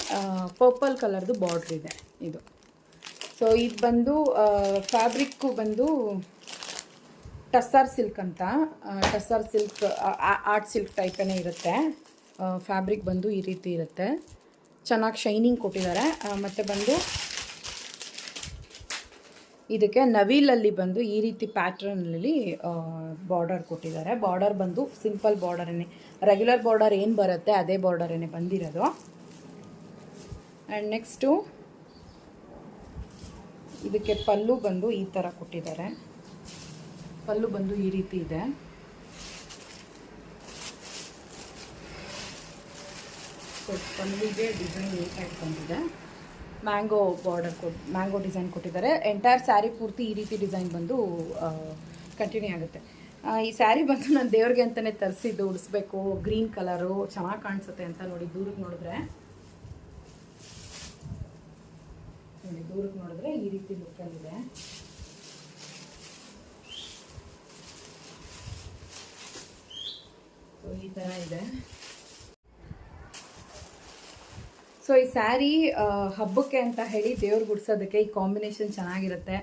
ಪರ್ಪಲ್ ಕಲರ್ದು ಬಾರ್ಡ್ರ್ ಇದೆ ಇದು. ಸೊ ಇದು ಬಂದು ಫ್ಯಾಬ್ರಿಕ್ಕು ಬಂದು ಟಸ್ಸರ್ ಸಿಲ್ಕ್ ಅಂತ, ಟಸ್ಸರ್ ಸಿಲ್ಕ್ ಆರ್ಟ್ ಸಿಲ್ಕ್ ಟೈಪೇ ಇರುತ್ತೆ. ಫ್ಯಾಬ್ರಿಕ್ ಬಂದು ಈ ರೀತಿ ಇರುತ್ತೆ, ಚೆನ್ನಾಗಿ ಶೈನಿಂಗ್ ಕೊಟ್ಟಿದ್ದಾರೆ. ಮತ್ತು ಬಂದು ಇದಕ್ಕೆ ನವಿಲಲ್ಲಿ ಬಂದು ಈ ರೀತಿ ಪ್ಯಾಟ್ರನಲ್ಲಿ ಬಾರ್ಡರ್ ಕೊಟ್ಟಿದ್ದಾರೆ. ಬಾರ್ಡರ್ ಬಂದು ಸಿಂಪಲ್ ಬಾರ್ಡರೇ, ರೆಗ್ಯುಲರ್ ಬಾರ್ಡರ್ ಏನು ಬರುತ್ತೆ ಅದೇ ಬಾರ್ಡರೇ ಬಂದಿರೋದು. ಆ್ಯಂಡ್ ನೆಕ್ಸ್ಟು ಇದಕ್ಕೆ ಪಲ್ಲು ಬಂದು ಈ ಥರ ಕೊಟ್ಟಿದ್ದಾರೆ. ಪಲ್ಲು ಬಂದು ಈ ರೀತಿ ಇದೆ. ಸೊ ಪಲ್ಲುಗೆ ಡಿಸೈನ್ ನೀಟಾಗಿ ಬಂದಿದೆ. ಮ್ಯಾಂಗೋ ಡಿಸೈನ್ ಕೊಟ್ಟಿದ್ದಾರೆ. ಎಂಟೈರ್ ಸ್ಯಾರಿ ಪೂರ್ತಿ ಈ ರೀತಿ ಡಿಸೈನ್ ಬಂದು ಕಂಟಿನ್ಯೂ ಆಗುತ್ತೆ. ಈ ಸ್ಯಾರಿ ಬಂದು ನಾನು ದೇವ್ರಿಗೆ ಅಂತಲೇ ತರಿಸಿದ್ದು, ಉಡಿಸ್ಬೇಕು, ಗ್ರೀನ್ ಕಲರು ಚೆನ್ನಾಗಿ ಕಾಣಿಸುತ್ತೆ ಅಂತ. ನೋಡಿ ದೂರಕ್ಕೆ ನೋಡಿದ್ರೆ ಈ ರೀತಿ ಲುಕ್ಕಲ್ಲಿದೆ. ಸೊ ಈ ಥರ ಇದೆ. ಸೊ ಈ ಸ್ಯಾರಿ ಹಬ್ಬಕ್ಕೆ ಅಂತ ಹೇಳಿ ದೇವ್ರಿಗೆ ಗುಡ್ಸೋದಕ್ಕೆ ಈ ಕಾಂಬಿನೇಷನ್ ಚೆನ್ನಾಗಿರುತ್ತೆ.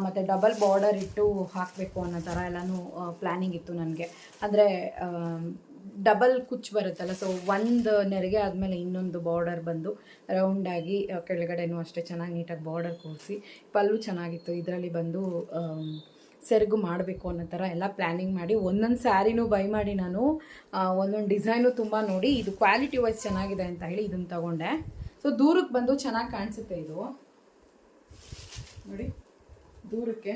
ಮತ್ತು ಡಬಲ್ ಬಾರ್ಡರ್ ಇಟ್ಟು ಹಾಕಬೇಕು ಅನ್ನೋ ಥರ ಎಲ್ಲನೂ ಪ್ಲ್ಯಾನಿಂಗ್ ಇತ್ತು ನನಗೆ. ಅಂದರೆ ಡಬಲ್ ಕುಚ್ಚು ಬರುತ್ತಲ್ಲ, ಸೊ ಒಂದು ನೆರಿಗೆ ಆದಮೇಲೆ ಇನ್ನೊಂದು ಬಾರ್ಡರ್ ಬಂದು ರೌಂಡಾಗಿ ಕೆಳಗಡೆನೂ ಅಷ್ಟೇ ಚೆನ್ನಾಗಿ ನೀಟಾಗಿ ಬಾರ್ಡರ್ ಕೂರಿಸಿ, ಪಲ್ಲು ಚೆನ್ನಾಗಿತ್ತು. ಇದರಲ್ಲಿ ಬಂದು ಸೆರಗು ಮಾಡಬೇಕು ಅನ್ನೋ ಥರ ಎಲ್ಲ ಪ್ಲ್ಯಾನಿಂಗ್ ಮಾಡಿ ಒಂದೊಂದು ಸ್ಯಾರಿನೂ ಬೈ ಮಾಡಿ ನಾನು ಒಂದೊಂದು ಡಿಸೈನು ತುಂಬ ನೋಡಿ ಇದು ಕ್ವಾಲಿಟಿ ವೈಸ್ ಚೆನ್ನಾಗಿದೆ ಅಂತ ಹೇಳಿ ಇದನ್ನು ತಗೊಂಡೆ. ಸೊ ದೂರಕ್ಕೆ ಬಂದು ಚೆನ್ನಾಗಿ ಕಾಣಿಸುತ್ತೆ ಇದು. ನೋಡಿ ದೂರಕ್ಕೆ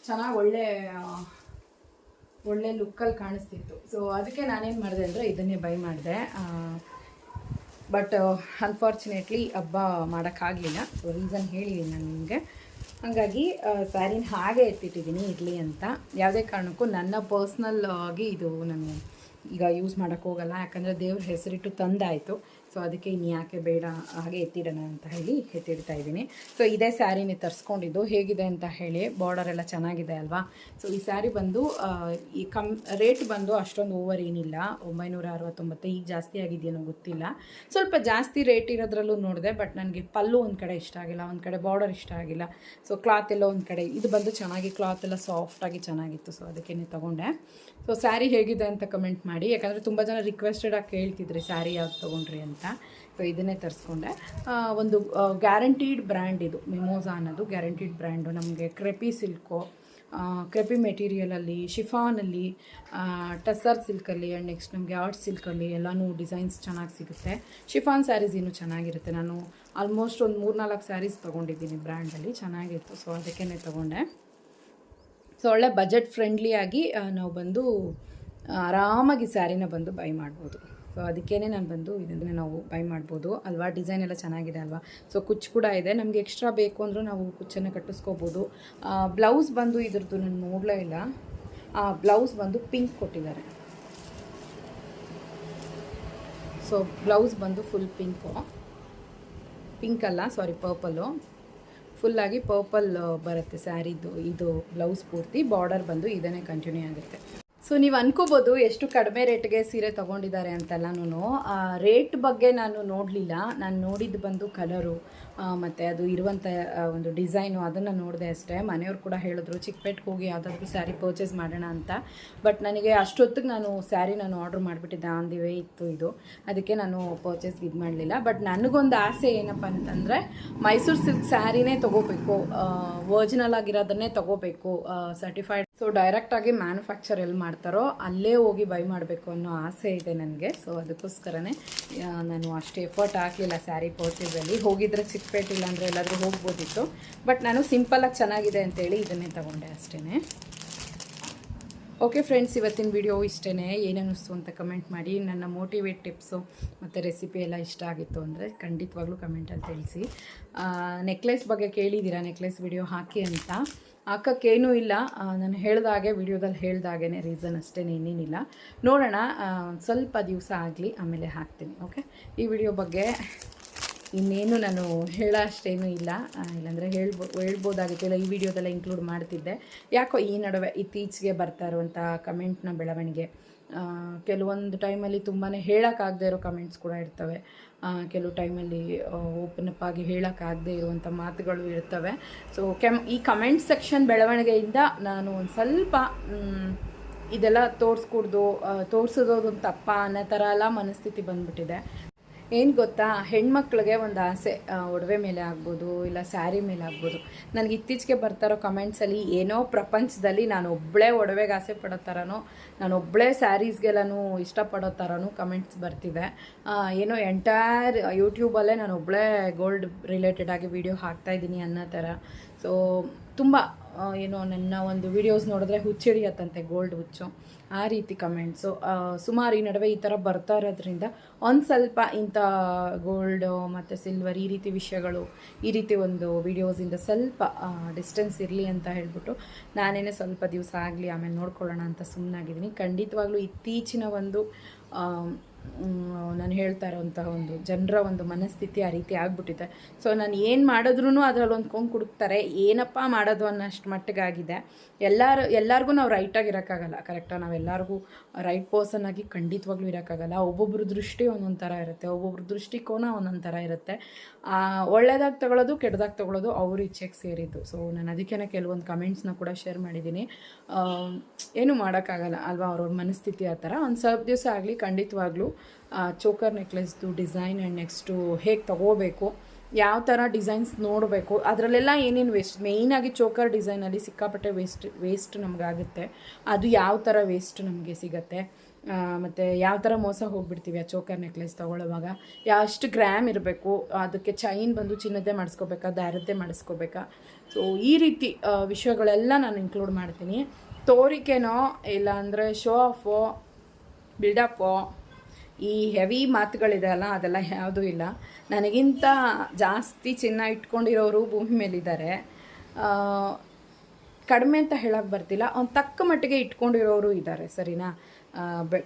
ಚೆನ್ನಾಗಿ ಒಳ್ಳೆ ಲುಕ್ಕಲ್ಲಿ ಕಾಣಿಸ್ತಿತ್ತು. ಸೊ ಅದಕ್ಕೆ ನಾನೇನು ಮಾಡಿದೆ ಅಂದರೆ ಇದನ್ನೇ ಬೈ ಮಾಡಿದೆ. ಬಟ್ ಅನ್ಫಾರ್ಚುನೇಟ್ಲಿ ಹಬ್ಬ ಮಾಡೋಕ್ಕಾಗಲಿಲ್ಲ. ಸೊ ರೀಸನ್ ಹೇಳಿದ್ದೀನಿ ನಾನು ನಿಮಗೆ. ಹಾಗಾಗಿ ಸ್ಯಾರಿನ ಹಾಗೆ ಎತ್ತಿಟ್ಟಿದ್ದೀನಿ ಇರಲಿ ಅಂತ. ಯಾವುದೇ ಕಾರಣಕ್ಕೂ ನನ್ನ ಪರ್ಸ್ನಲ್ ಆಗಿ ಇದು ನಾನು ಈಗ ಯೂಸ್ ಮಾಡೋಕ್ಕೆ ಹೋಗಲ್ಲ, ಯಾಕಂದರೆ ದೇವ್ರ ಹೆಸರಿಟ್ಟು ತಂದಾಯಿತು. ಸೊ ಅದಕ್ಕೆ ಇನ್ನು ಯಾಕೆ ಬೇಡ ಹಾಗೆ ಎತ್ತಿಡೋಣ ಅಂತ ಹೇಳಿ ಎತ್ತಿಡ್ತಾ ಇದ್ದೀನಿ. ಸೊ ಇದೇ ಸ್ಯಾರಿನೇ ತರಿಸ್ಕೊಂಡಿದ್ದು. ಹೇಗಿದೆ ಅಂತ ಹೇಳಿ, ಬಾರ್ಡರ್ ಎಲ್ಲ ಚೆನ್ನಾಗಿದೆ ಅಲ್ವಾ. ಸೊ ಈ ಸ್ಯಾರಿ ಬಂದು ಈ ರೇಟ್ ಬಂದು ಅಷ್ಟೊಂದು ಓವರ್ ಏನಿಲ್ಲ, 969. ಈಗ ಜಾಸ್ತಿ ಆಗಿದೆಯೇನೋ ಗೊತ್ತಿಲ್ಲ. ಸ್ವಲ್ಪ ಜಾಸ್ತಿ ರೇಟ್ ಇರೋದ್ರಲ್ಲೂ ನೋಡಿದೆ, ಬಟ್ ನನಗೆ ಪಲ್ಲು ಒಂದು ಕಡೆ ಇಷ್ಟ ಆಗಿಲ್ಲ, ಒಂದು ಕಡೆ ಬಾರ್ಡರ್ ಇಷ್ಟ ಆಗಿಲ್ಲ. ಸೊ ಕ್ಲಾತ್ ಎಲ್ಲ ಒಂದು ಕಡೆ ಇದು ಬಂದು ಚೆನ್ನಾಗಿ, ಕ್ಲಾತ್ ಎಲ್ಲ ಸಾಫ್ಟಾಗಿ ಚೆನ್ನಾಗಿತ್ತು. ಸೊ ಅದಕ್ಕೇ ತೊಗೊಂಡೆ. ಸೊ ಸ್ಯಾರಿ ಹೇಗಿದೆ ಅಂತ ಕಮೆಂಟ್ ಮಾಡಿ, ಯಾಕಂದರೆ ತುಂಬ ಜನ ರಿಕ್ವೆಸ್ಟೆಡ್ ಆಗಿ ಕೇಳ್ತಿದ್ರಿ ಸ್ಯಾರಿ ಯಾವ್ದು ತೊಗೊಂಡ್ರಿ ಅಂತ. ಸೊ ಇದನ್ನೇ ತರಿಸ್ಕೊಂಡೆ. ಒಂದು ಗ್ಯಾರಂಟೀಡ್ ಬ್ರ್ಯಾಂಡ್ ಇದು, ಮಿಮೋಸಾ ಅನ್ನೋದು ಗ್ಯಾರಂಟೀಡ್ ಬ್ರ್ಯಾಂಡು. ನಮಗೆ ಕ್ರೆಪಿ ಸಿಲ್ಕು, ಕ್ರೆಪಿ ಮೆಟೀರಿಯಲಲ್ಲಿ, ಶಿಫಾನಲ್ಲಿ, ಟಸ್ಸರ್ ಸಿಲ್ಕಲ್ಲಿ ಆ್ಯಂಡ್ ನೆಕ್ಸ್ಟ್ ನಮಗೆ ಆರ್ಟ್ ಸಿಲ್ಕಲ್ಲಿ ಎಲ್ಲನೂ ಡಿಸೈನ್ಸ್ ಚೆನ್ನಾಗಿ ಸಿಗುತ್ತೆ. ಶಿಫಾನ್ ಸ್ಯಾರೀಸ್ ಇನ್ನೂ ಚೆನ್ನಾಗಿರುತ್ತೆ. ನಾನು ಆಲ್ಮೋಸ್ಟ್ ಒಂದು 3-4 ಸ್ಯಾರೀಸ್ ತೊಗೊಂಡಿದ್ದೀನಿ ಬ್ರ್ಯಾಂಡಲ್ಲಿ, ಚೆನ್ನಾಗಿತ್ತು. ಸೊ ಅದಕ್ಕೇ ತೊಗೊಂಡೆ. ಸೊ ಒಳ್ಳೆ ಬಜೆಟ್ ಫ್ರೆಂಡ್ಲಿಯಾಗಿ ನಾವು ಬಂದು ಆರಾಮಾಗಿ ಸ್ಯಾರಿನ ಬಂದು ಬೈ ಮಾಡ್ಬೋದು. ಸೊ ಅದಕ್ಕೇ ನಾನು ಬಂದು ಇದನ್ನು ನಾವು ಬೈ ಮಾಡ್ಬೋದು ಅಲ್ವಾ. ಡಿಸೈನ್ ಎಲ್ಲ ಚೆನ್ನಾಗಿದೆ ಅಲ್ವಾ. ಸೊ ಕುಚ್ಚು ಕೂಡ ಇದೆ, ನಮಗೆ ಎಕ್ಸ್ಟ್ರಾ ಬೇಕು ಅಂದರೂ ನಾವು ಕುಚ್ಚನ್ನು ಕಟ್ಟಿಸ್ಕೋಬೋದು. ಬ್ಲೌಸ್ ಬಂದು ಇದ್ರದ್ದು ನಾನು ನೋಡಲೇ ಇಲ್ಲ. ಬ್ಲೌಸ್ ಬಂದು ಪಿಂಕ್ ಕೊಟ್ಟಿದ್ದಾರೆ. ಸೊ ಬ್ಲೌಸ್ ಬಂದು ಫುಲ್ ಪಿಂಕ್ ಅಲ್ಲ, ಸಾರಿ ಪರ್ಪಲ್ಲು, ಫುಲ್ಲಾಗಿ ಪರ್ಪಲ್ ಬರುತ್ತೆ ಸ್ಯಾರಿದು. ಇದು ಬ್ಲೌಸ್ ಪೂರ್ತಿ, ಬಾರ್ಡರ್ ಬಂದು ಇದನ್ನೇ ಕಂಟಿನ್ಯೂ ಆಗುತ್ತೆ. ಸೊ ನೀವು ಅನ್ಕೋಬೋದು ಎಷ್ಟು ಕಡಿಮೆ ರೇಟ್ಗೆ ಸೀರೆ ತೊಗೊಂಡಿದ್ದಾರೆ ಅಂತೆಲ್ಲನೂ. ರೇಟ್ ಬಗ್ಗೆ ನಾನು ನೋಡಲಿಲ್ಲ. ನಾನು ನೋಡಿದ್ದು ಬಂದು ಕಲರು ಮತ್ತು ಅದು ಇರುವಂಥ ಒಂದು ಡಿಸೈನು, ಅದನ್ನು ನೋಡಿದೆ ಅಷ್ಟೇ. ಮನೆಯವ್ರು ಕೂಡ ಹೇಳಿದ್ರು ಚಿಕ್ಕಪೇಟೆಗೆ ಹೋಗಿ ಯಾವುದಾದ್ರೂ ಸ್ಯಾರಿ ಪರ್ಚೇಸ್ ಮಾಡೋಣ ಅಂತ. ಬಟ್ ನನಗೆ ಅಷ್ಟೊತ್ತಿಗೆ ನಾನು ಆರ್ಡ್ರ್ ಮಾಡಿಬಿಟ್ಟಿದ್ದೆ, ಆನ್ ದಿ ವೇ ಇತ್ತು ಇದು. ಅದಕ್ಕೆ ನಾನು ಪರ್ಚೇಸ್ಗೆ ಇದು ಮಾಡಲಿಲ್ಲ. ಬಟ್ ನನಗೊಂದು ಆಸೆ ಏನಪ್ಪ ಅಂತಂದರೆ ಮೈಸೂರು ಸಿಲ್ಕ್ ಸ್ಯಾರಿನೇ ತೊಗೋಬೇಕು, ಒರಿಜಿನಲ್ ಆಗಿರೋದನ್ನೇ ತೊಗೋಬೇಕು, ಸರ್ಟಿಫೈಡ್. ಸೊ ಡೈರೆಕ್ಟಾಗಿ ಮ್ಯಾನುಫ್ಯಾಕ್ಚರ್ ಎಲ್ಲಿ ಮಾಡ್ತಾರೋ ಅಲ್ಲೇ ಹೋಗಿ ಬೈ ಮಾಡಬೇಕು ಅನ್ನೋ ಆಸೆ ಇದೆ ನನಗೆ. ಸೊ ಅದಕ್ಕೋಸ್ಕರನೇ ನಾನು ಅಷ್ಟು ಎಫರ್ಟ್ ಹಾಕಲಿಲ್ಲ ಸ್ಯಾರಿ ಪರ್ಚೇಸಲ್ಲಿ. ಹೋಗಿದ್ರೆ ಚಿಕ್ಕಪೇಟೆ ಇಲ್ಲಾಂದರೆ ಎಲ್ಲಾದರೂ ಹೋಗ್ಬೋದಿತ್ತು. ಬಟ್ ನಾನು ಸಿಂಪಲಾಗಿ ಚೆನ್ನಾಗಿದೆ ಅಂತೇಳಿ ಇದನ್ನೇ ತೊಗೊಂಡೆ ಅಷ್ಟೇ. ಓಕೆ ಫ್ರೆಂಡ್ಸ್, ಇವತ್ತಿನ ವಿಡಿಯೋ ಇಷ್ಟೇ. ಏನನ್ನಿಸ್ತು ಅಂತ ಕಮೆಂಟ್ ಮಾಡಿ. ನನ್ನ ಮೋಟಿವೇಟ್ ಟಿಪ್ಸು ಮತ್ತು ರೆಸಿಪಿ ಎಲ್ಲ ಇಷ್ಟ ಆಗಿತ್ತು ಅಂದರೆ ಖಂಡಿತವಾಗ್ಲೂ ಕಮೆಂಟಲ್ಲಿ ತಿಳಿಸಿ. ನೆಕ್ಲೆಸ್ ಬಗ್ಗೆ ಕೇಳಿದ್ದೀರಾ, ನೆಕ್ಲೆಸ್ ವಿಡಿಯೋ ಹಾಕಿ ಅಂತ. ಹಾಕೋಕ್ಕೇನೂ ಇಲ್ಲ, ನಾನು ಹೇಳ್ದಾಗೆ ವಿಡಿಯೋದಲ್ಲಿ ಹೇಳ್ದಾಗೇ ರೀಸನ್ ಅಷ್ಟೇ, ಇನ್ನೇನಿಲ್ಲ. ನೋಡೋಣ, ಸ್ವಲ್ಪ ದಿವಸ ಆಗಲಿ ಆಮೇಲೆ ಹಾಕ್ತೀನಿ. ಓಕೆ, ಈ ವಿಡಿಯೋ ಬಗ್ಗೆ ಇನ್ನೇನು ನಾನು ಹೇಳೋ ಅಷ್ಟೇನೂ ಇಲ್ಲ, ಇಲ್ಲಾಂದರೆ ಹೇಳ್ಬೋದಾಗಿತ್ತು, ಇಲ್ಲ ಈ ವಿಡಿಯೋದೆಲ್ಲ ಇನ್ಕ್ಲೂಡ್ ಮಾಡ್ತಿದ್ದೆ. ಯಾಕೋ ಈ ನಡುವೆ ಇತ್ತೀಚೆಗೆ ಬರ್ತಾ ಇರುವಂಥ ಕಮೆಂಟ್ನ ಬೆಳವಣಿಗೆ, ಕೆಲವೊಂದು ಟೈಮಲ್ಲಿ ತುಂಬಾ ಹೇಳೋಕ್ಕಾಗದೇ ಇರೋ ಕಮೆಂಟ್ಸ್ ಕೂಡ ಇರ್ತವೆ, ಕೆಲವು ಟೈಮಲ್ಲಿ ಓಪನ್ ಅಪ್ ಆಗಿ ಹೇಳೋಕ್ಕಾಗದೇ ಇರುವಂಥ ಮಾತುಗಳು ಇರ್ತವೆ. ಸೊ ಈ ಕಮೆಂಟ್ ಸೆಕ್ಷನ್ ಬೆಳವಣಿಗೆಯಿಂದ ನಾನು ಒಂದು ಸ್ವಲ್ಪ ಇದೆಲ್ಲ ತೋರಿಸೋದು ತಪ್ಪ ಅನ್ನೋ ಥರ ಎಲ್ಲ ಮನಸ್ಥಿತಿ ಬಂದ್ಬಿಟ್ಟಿದೆ. ಏನು ಗೊತ್ತಾ, ಹೆಣ್ಮಕ್ಳಿಗೆ ಒಂದು ಆಸೆ, ಒಡವೆ ಮೇಲೆ ಆಗ್ಬೋದು, ಇಲ್ಲ ಸ್ಯಾರಿ ಮೇಲೆ ಆಗ್ಬೋದು. ನನಗೆ ಇತ್ತೀಚೆಗೆ ಬರ್ತಾರೋ ಕಮೆಂಟ್ಸಲ್ಲಿ ಏನೋ ಪ್ರಪಂಚದಲ್ಲಿ ನಾನು ಒಬ್ಬಳೇ ಒಡವೆಗೆ ಆಸೆ ಪಡೋ ಥರನೋ, ನಾನು ಒಬ್ಬಳೇ ಸ್ಯಾರೀಸ್ಗೆಲ್ಲನೂ ಇಷ್ಟಪಡೋ ಥರನೂ ಕಮೆಂಟ್ಸ್ ಬರ್ತಿದೆ. ಏನೋ ಎಂಟೈರ್ ಯೂಟ್ಯೂಬಲ್ಲೇ ನಾನು ಒಬ್ಬಳೇ ಗೋಲ್ಡ್ ರಿಲೇಟೆಡ್ ಆಗಿ ವಿಡಿಯೋ ಹಾಕ್ತಾಯಿದ್ದೀನಿ ಅನ್ನೋ ಥರ. ಸೊ ತುಂಬ ಏನೋ ನನ್ನ ಒಂದು ವಿಡಿಯೋಸ್ ನೋಡಿದ್ರೆ ಹುಚ್ಚಿಡಿಯತ್ತಂತೆ, ಗೋಲ್ಡ್ ಹುಚ್ಚು, ಆ ರೀತಿ ಕಮೆಂಟ್ಸು ಸುಮಾರು ಈ ನಡುವೆ ಈ ಥರ ಬರ್ತಾ ಇರೋದ್ರಿಂದ ಒಂದು ಸ್ವಲ್ಪ ಇಂಥ ಗೋಲ್ಡು ಮತ್ತು ಸಿಲ್ವರ್ ಈ ರೀತಿ ವಿಷಯಗಳು, ಈ ರೀತಿ ಒಂದು ವಿಡಿಯೋಸಿಂದ ಸ್ವಲ್ಪ ಡಿಸ್ಟೆನ್ಸ್ ಇರಲಿ ಅಂತ ಹೇಳ್ಬಿಟ್ಟು ನಾನೇನೇ ಸ್ವಲ್ಪ ದಿವಸ ಆಗಲಿ ಆಮೇಲೆ ನೋಡ್ಕೊಳ್ಳೋಣ ಅಂತ ಸುಮ್ಮನಾಗಿದ್ದೀನಿ. ಖಂಡಿತವಾಗ್ಲೂ ಇತ್ತೀಚಿನ ಒಂದು ನಾನು ಹೇಳ್ತಾ ಇರೋವಂಥ ಒಂದು ಜನರ ಒಂದು ಮನಸ್ಥಿತಿ ಆ ರೀತಿ ಆಗ್ಬಿಟ್ಟಿದೆ. ಸೊ ನಾನು ಏನು ಮಾಡಿದ್ರೂ ಅದರಲ್ಲಿ ಒಂದು ಕೊಂಕು ಕುಡುಕ್ತಾರೆ, ಏನಪ್ಪ ಮಾಡೋದು ಅನ್ನೋಷ್ಟು ಮಟ್ಟಿಗಾಗಿದೆ. ಎಲ್ಲರಿಗೂ ನಾವು ರೈಟಾಗಿರೋಕ್ಕಾಗಲ್ಲ, ಕರೆಕ್ಟಾಗಿ ನಾವೆಲ್ಲರಿಗೂ ರೈಟ್ ಪರ್ಸನ್ ಆಗಿ ಖಂಡಿತವಾಗ್ಲೂ ಇರೋಕ್ಕಾಗಲ್ಲ. ಒಬ್ಬೊಬ್ಬರ ದೃಷ್ಟಿ ಒಂದೊಂದು ಥರ ಇರುತ್ತೆ, ಒಬ್ಬೊಬ್ಬರ ದೃಷ್ಟಿಕೋನ ಒಂದೊಂದು ಥರ ಇರುತ್ತೆ. ಒಳ್ಳೆಯದಾಗಿ ತೊಗೊಳೋದು, ಕೆಟ್ಟದಾಗಿ ತೊಗೊಳೋದು ಅವ್ರ ಇಚ್ಛೆಗೆ ಸೇರಿದ್ದು. ಸೊ ನಾನು ಅದಕ್ಕೇ ಕೆಲವೊಂದು ಕಮೆಂಟ್ಸ್ನ ಕೂಡ ಶೇರ್ ಮಾಡಿದ್ದೀನಿ. ಏನೂ ಮಾಡೋಕ್ಕಾಗಲ್ಲ ಅಲ್ವಾ, ಅವ್ರವ್ರ ಮನಸ್ಥಿತಿ ಆ ಥರ. ಒಂದು ಸ್ವಲ್ಪ ದಿವಸ ಆಗಲಿ ಖಂಡಿತವಾಗ್ಲೂ ಚೋಕರ್ ನೆಕ್ಲೆಸ್ದು ಡಿಸೈನ್ ಆ್ಯಂಡ್ ನೆಕ್ಸ್ಟು ಹೇಗೆ ತೊಗೋಬೇಕು, ಯಾವ ಥರ ಡಿಸೈನ್ಸ್ ನೋಡಬೇಕು, ಅದರಲ್ಲೆಲ್ಲ ಏನೇನು ವೇಸ್ಟ್, ಮೇಯ್ನಾಗಿ ಚೋಕರ್ ಡಿಸೈನಲ್ಲಿ ಸಿಕ್ಕಾಪಟ್ಟೆ ವೇಸ್ಟ್ ನಮಗಾಗುತ್ತೆ. ಅದು ಯಾವ ಥರ ವೇಸ್ಟ್ ನಮಗೆ ಸಿಗುತ್ತೆ, ಮತ್ತು ಯಾವ ಥರ ಮೋಸ ಹೋಗ್ಬಿಡ್ತೀವಿ ಆ ಚೋಕರ್ ನೆಕ್ಲೆಸ್ ತೊಗೊಳ್ಳೋವಾಗ, ಎಷ್ಟು ಗ್ರಾಮ್ ಇರಬೇಕು, ಅದಕ್ಕೆ ಚೈನ್ ಬಂದು ಚಿನ್ನದೇ ಮಾಡಿಸ್ಕೋಬೇಕಾ, ದಾರದ್ದೇ ಮಾಡಿಸ್ಕೋಬೇಕಾ. ಸೊ ಈ ರೀತಿ ವಿಷಯಗಳೆಲ್ಲ ನಾನು ಇನ್ಕ್ಲೂಡ್ ಮಾಡ್ತೀನಿ. ತೋರಿಕೆನೋ ಇಲ್ಲ ಅಂದರೆ ಶೋ ಆಫೋ, ಬಿಲ್ಡಪ್ಪೋ, ಈ ಹೆವಿ ಮಾತುಗಳಿದೆ ಅಲ್ಲ, ಅದೆಲ್ಲ ಯಾವುದೂ ಇಲ್ಲ. ನನಗಿಂತ ಜಾಸ್ತಿ ಚಿನ್ನ ಇಟ್ಕೊಂಡಿರೋರು ಭೂಮಿ ಮೇಲಿದ್ದಾರೆ. ಕಡಿಮೆ ಅಂತ ಹೇಳೋಕ್ಕೆ ಬರ್ತಿಲ್ಲ, ಒಂದು ತಕ್ಕ ಮಟ್ಟಿಗೆ ಇಟ್ಕೊಂಡಿರೋರು ಇದ್ದಾರೆ, ಸರಿನಾ.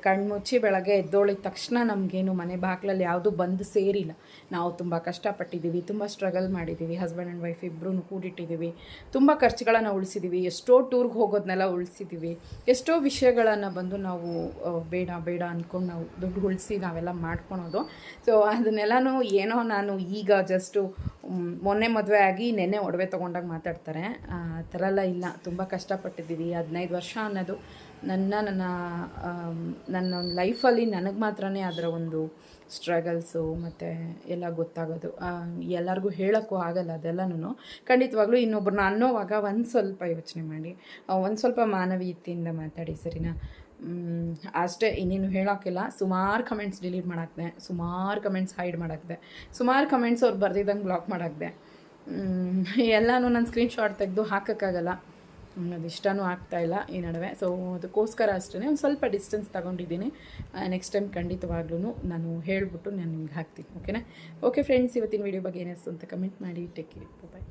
ಕಣ್ಮುಚ್ಚಿ ಬೆಳಗ್ಗೆ ಎದ್ದೋಳಿದ ತಕ್ಷಣ ನಮಗೇನು ಮನೆ ಬಾಗಿಲಲ್ಲಿ ಯಾವುದೂ ಬಂದು ಸೇರಿಲ್ಲ. ನಾವು ತುಂಬ ಕಷ್ಟಪಟ್ಟಿದ್ದೀವಿ, ತುಂಬ ಸ್ಟ್ರಗಲ್ ಮಾಡಿದ್ದೀವಿ, ಹಸ್ಬೆಂಡ್ ಆ್ಯಂಡ್ ವೈಫ್ ಇಬ್ಬರೂ ಕೂಡಿಟ್ಟಿದ್ದೀವಿ, ತುಂಬ ಖರ್ಚುಗಳನ್ನು ಉಳಿಸಿದ್ದೀವಿ, ಎಷ್ಟೋ ಟೂರ್ಗೆ ಹೋಗೋದನ್ನೆಲ್ಲ ಉಳಿಸಿದ್ದೀವಿ, ಎಷ್ಟೋ ವಿಷಯಗಳನ್ನು ಬಂದು ನಾವು ಬೇಡ ಬೇಡ ಅಂದ್ಕೊಂಡು ನಾವು ದುಡ್ಡು ಉಳಿಸಿ ನಾವೆಲ್ಲ ಮಾಡ್ಕೊಳೋದು. ಸೊ ಅದನ್ನೆಲ್ಲನೂ ಏನೋ ನಾನು ಈಗ ಜಸ್ಟು ಮೊನ್ನೆ ಮದುವೆ ಆಗಿ ನೆನ್ನೆ ಒಡವೆ ತೊಗೊಂಡಾಗ ಮಾತಾಡ್ತಾರೆ, ಆ ಥರ ಎಲ್ಲ ಇಲ್ಲ. ತುಂಬ ಕಷ್ಟಪಟ್ಟಿದ್ದೀವಿ. 15 ವರ್ಷ ಅನ್ನೋದು ನನ್ನ ಲೈಫಲ್ಲಿ ನನಗೆ ಮಾತ್ರನೇ ಅದರ ಒಂದು ಸ್ಟ್ರಗಲ್ಸು ಮತ್ತು ಎಲ್ಲ ಗೊತ್ತಾಗೋದು. ಎಲ್ಲರಿಗೂ ಹೇಳೋಕ್ಕೂ ಆಗಲ್ಲ ಅದೆಲ್ಲನೂ. ಖಂಡಿತವಾಗ್ಲೂ ಇನ್ನೊಬ್ಬರನ್ನ ಅನ್ನೋವಾಗ ಒಂದು ಸ್ವಲ್ಪ ಯೋಚನೆ ಮಾಡಿ, ಒಂದು ಸ್ವಲ್ಪ ಮಾನವೀಯತೆಯಿಂದ ಮಾತಾಡಿ, ಸರಿನಾ. ಅಷ್ಟೇ, ಇನ್ನೇನು ಹೇಳೋಕ್ಕಿಲ್ಲ. ಸುಮಾರು ಕಮೆಂಟ್ಸ್ ಡಿಲೀಟ್ ಮಾಡಾಕ್ದೆ, ಸುಮಾರು ಕಮೆಂಟ್ಸ್ ಹೈಡ್ ಮಾಡಾಕ್ದೆ, ಸುಮಾರು ಕಮೆಂಟ್ಸ್ ಅವ್ರು ಬರ್ದಿದ್ದಂಗೆ ಬ್ಲಾಕ್ ಮಾಡಾಕ್ದೆ. ಎಲ್ಲನೂ ನಾನು ಸ್ಕ್ರೀನ್ಶಾಟ್ ತೆಗೆದು ಹಾಕೋಕ್ಕಾಗಲ್ಲ, ಅದು ಇಷ್ಟನೂ ಆಗ್ತಾಯಿಲ್ಲ ಈ ನಡುವೆ. ಸೊ ಅದಕ್ಕೋಸ್ಕರ ಅಷ್ಟೇ ಒಂದು ಸ್ವಲ್ಪ ಡಿಸ್ಟೆನ್ಸ್ ತೊಗೊಂಡಿದ್ದೀನಿ. ನೆಕ್ಸ್ಟ್ ಟೈಮ್ ಖಂಡಿತವಾಗ್ಲೂ ನಾನು ಹೇಳ್ಬಿಟ್ಟು ನಾನು ನಿಮ್ಗೆ ಹಾಕ್ತೀನಿ. ಓಕೆನಾ. ಓಕೆ ಫ್ರೆಂಡ್ಸ್, ಇವತ್ತಿನ ವೀಡಿಯೋ ಬಗ್ಗೆ ಏನಿಸ್ತು ಅಂತ ಕಮೆಂಟ್ ಮಾಡಿ. ಟೇಕ್ ಕೇರ್, ಬಾಯ್.